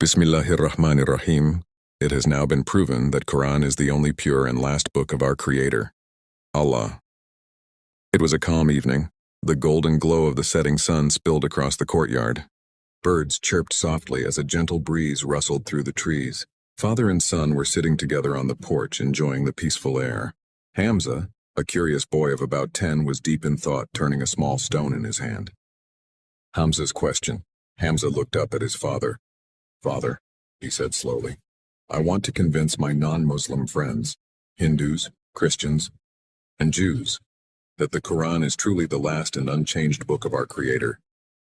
Bismillahirrahmanirrahim. It has now been proven that Quran is the only pure and last book of our Creator, Allah. It was a calm evening. The golden glow of the setting sun spilled across the courtyard. Birds chirped softly as a gentle breeze rustled through the trees. Father and son were sitting together on the porch enjoying the peaceful air. Hamza, a curious boy of about 10, was deep in thought, turning a small stone in his hand. Hamza's question. Hamza looked up at his father. "Father," he said slowly, "I want to convince my non-Muslim friends, Hindus, Christians, and Jews, that the Quran is truly the last and unchanged book of our Creator,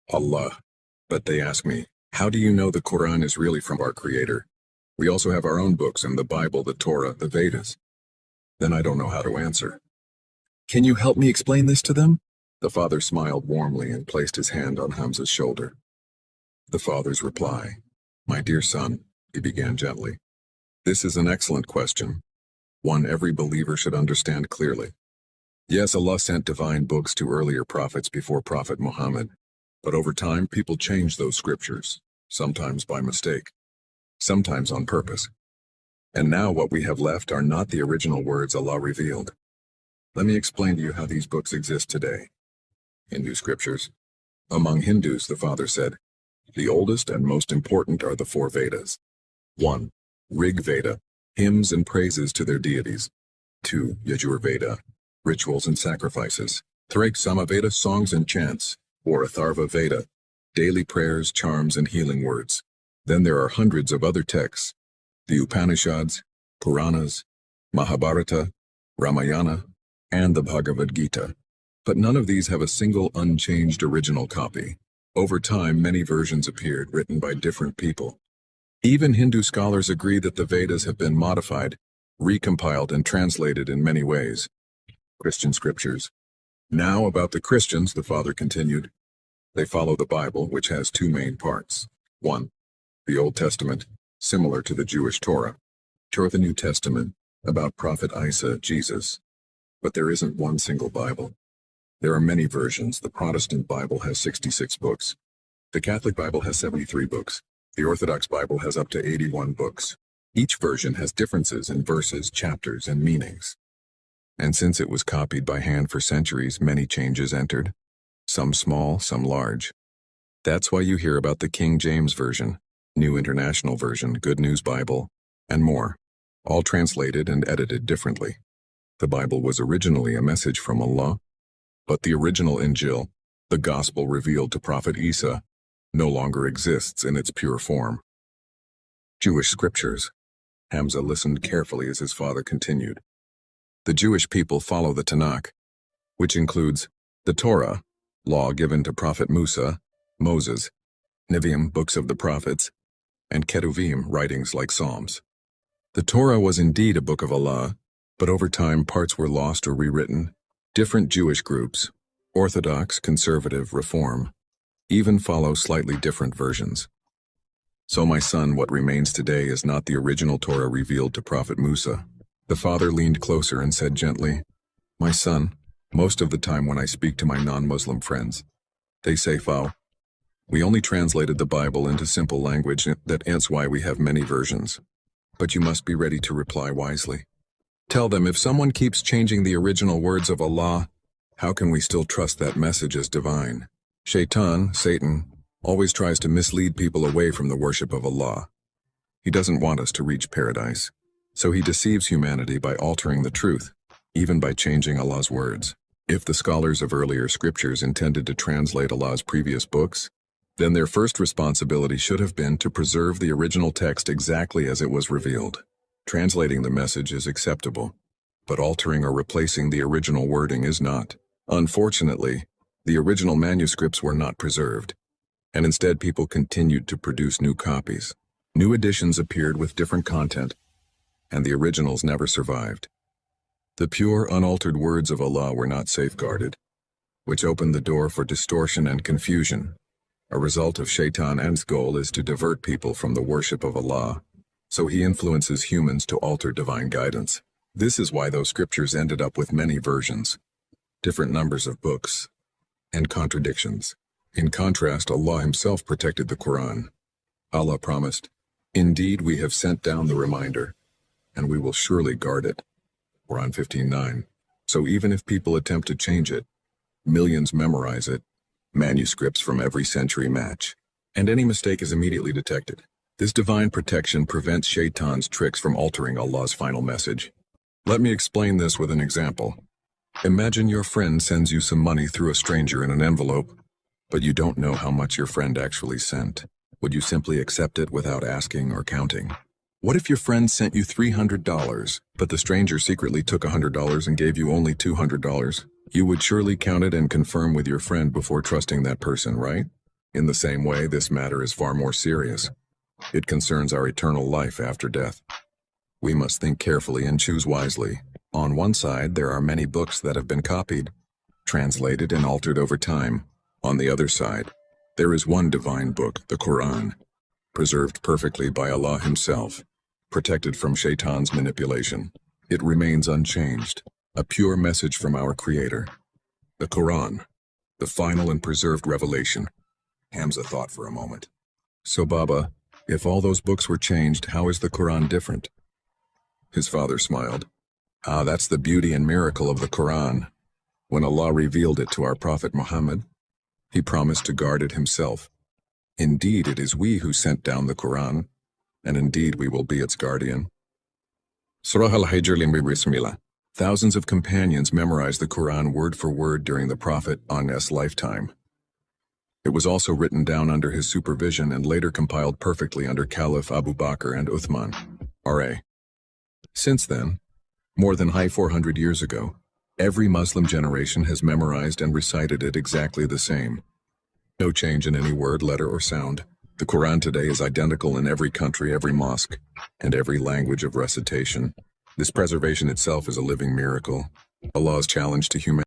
Allah. But they ask me, how do you know the Quran is really from our Creator? We also have our own books and the Bible, the Torah, the Vedas." Then I don't know how to answer. "Can you help me explain this to them?" The father smiled warmly and placed his hand on Hamza's shoulder. The father's reply. "My dear son," he began gently, "this is an excellent question, one every believer should understand clearly. Yes, Allah sent divine books to earlier prophets before Prophet Muhammad, but over time people changed those scriptures, sometimes by mistake, sometimes on purpose. And now what we have left are not the original words Allah revealed. Let me explain to you how these books exist today. Hindu scriptures. Among Hindus, the father said, the oldest and most important are the 4 Vedas. 1. Rig Veda, hymns and praises to their deities. 2. Yajur Veda, rituals and sacrifices. 3. Samaveda, songs and chants, or Atharva Veda, daily prayers, charms, and healing words. Then there are hundreds of other texts, the Upanishads, Puranas, Mahabharata, Ramayana, and the Bhagavad Gita. But none of these have a single unchanged original copy. Over time, many versions appeared, written by different people. Even Hindu scholars agree that the Vedas have been modified, recompiled, and translated in many ways. Christian scriptures. Now about the Christians, the father continued. They follow the Bible, which has 2 main parts. 1. The Old Testament, similar to the Jewish Torah. The New Testament, about Prophet Isa, Jesus. But there isn't one single Bible. There are many versions. The Protestant Bible has 66 books. The Catholic Bible has 73 books. The Orthodox Bible has up to 81 books. Each version has differences in verses, chapters, and meanings. And since it was copied by hand for centuries, many changes entered. Some small, some large. That's why you hear about the King James Version, New International Version, Good News Bible, and more, all translated and edited differently. The Bible was originally a message from Allah, but the original Injil, the gospel revealed to Prophet Isa, no longer exists in its pure form. Jewish scriptures. Hamza listened carefully as his father continued. The Jewish people follow the Tanakh, which includes the Torah, law given to Prophet Musa, Moses, Nevi'im, books of the prophets, and Ketuvim, writings like Psalms. The Torah was indeed a book of Allah, but over time parts were lost or rewritten. Different Jewish groups, Orthodox, Conservative, Reform, even follow slightly different versions. So my son, what remains today is not the original Torah revealed to Prophet Musa. The father leaned closer and said gently, "My son, most of the time when I speak to my non-Muslim friends, they say, Fao, we only translated the Bible into simple language, that's why we have many versions. But you must be ready to reply wisely. Tell them if someone keeps changing the original words of Allah, how can we still trust that message as divine? Shaitan, Satan, always tries to mislead people away from the worship of Allah. He doesn't want us to reach paradise, so he deceives humanity by altering the truth, even by changing Allah's words. If the scholars of earlier scriptures intended to translate Allah's previous books, then their first responsibility should have been to preserve the original text exactly as it was revealed. Translating the message is acceptable, but altering or replacing the original wording is not. Unfortunately, the original manuscripts were not preserved, and instead people continued to produce new copies. New editions appeared with different content, and the originals never survived. The pure, unaltered words of Allah were not safeguarded, which opened the door for distortion and confusion. A result of Shaitan's goal is to divert people from the worship of Allah, so he influences humans to alter divine guidance. This is why those scriptures ended up with many versions, different numbers of books, and contradictions. In contrast, Allah himself protected the Quran. Allah promised, Indeed, we have sent down the reminder, and we will surely guard it. Quran 15:9. So even if people attempt to change it, millions memorize it, manuscripts from every century match, and any mistake is immediately detected. This divine protection prevents Shaitan's tricks from altering Allah's final message. Let me explain this with an example. Imagine your friend sends you some money through a stranger in an envelope, but you don't know how much your friend actually sent. Would you simply accept it without asking or counting? What if your friend sent you $300, but the stranger secretly took $100 and gave you only $200? You would surely count it and confirm with your friend before trusting that person, right? In the same way, this matter is far more serious. It concerns our eternal life after death. We must think carefully and choose wisely. On one side, there are many books that have been copied, translated, and altered over time. On the other side, there is one divine book, the Quran, preserved perfectly by Allah Himself, protected from Shaitan's manipulation. It remains unchanged, a pure message from our Creator. The Quran, the final and preserved revelation. Hamza thought for a moment. So Baba, if all those books were changed, how is the Quran different? His father smiled. That's the beauty and miracle of the Quran. When Allah revealed it to our Prophet Muhammad, He promised to guard it Himself. Indeed, it is we who sent down the Quran, and indeed we will be its guardian. Surah Al-Hijr Bismillah. Thousands of companions memorized the Quran word for word during the Prophet An's lifetime. It was also written down under his supervision and later compiled perfectly under Caliph Abu Bakr and Uthman, R.A. Since then, more than 400 years ago, every Muslim generation has memorized and recited it exactly the same. No change in any word, letter, or sound. The Quran today is identical in every country, every mosque, and every language of recitation. This preservation itself is a living miracle. Allah's challenge to humanity.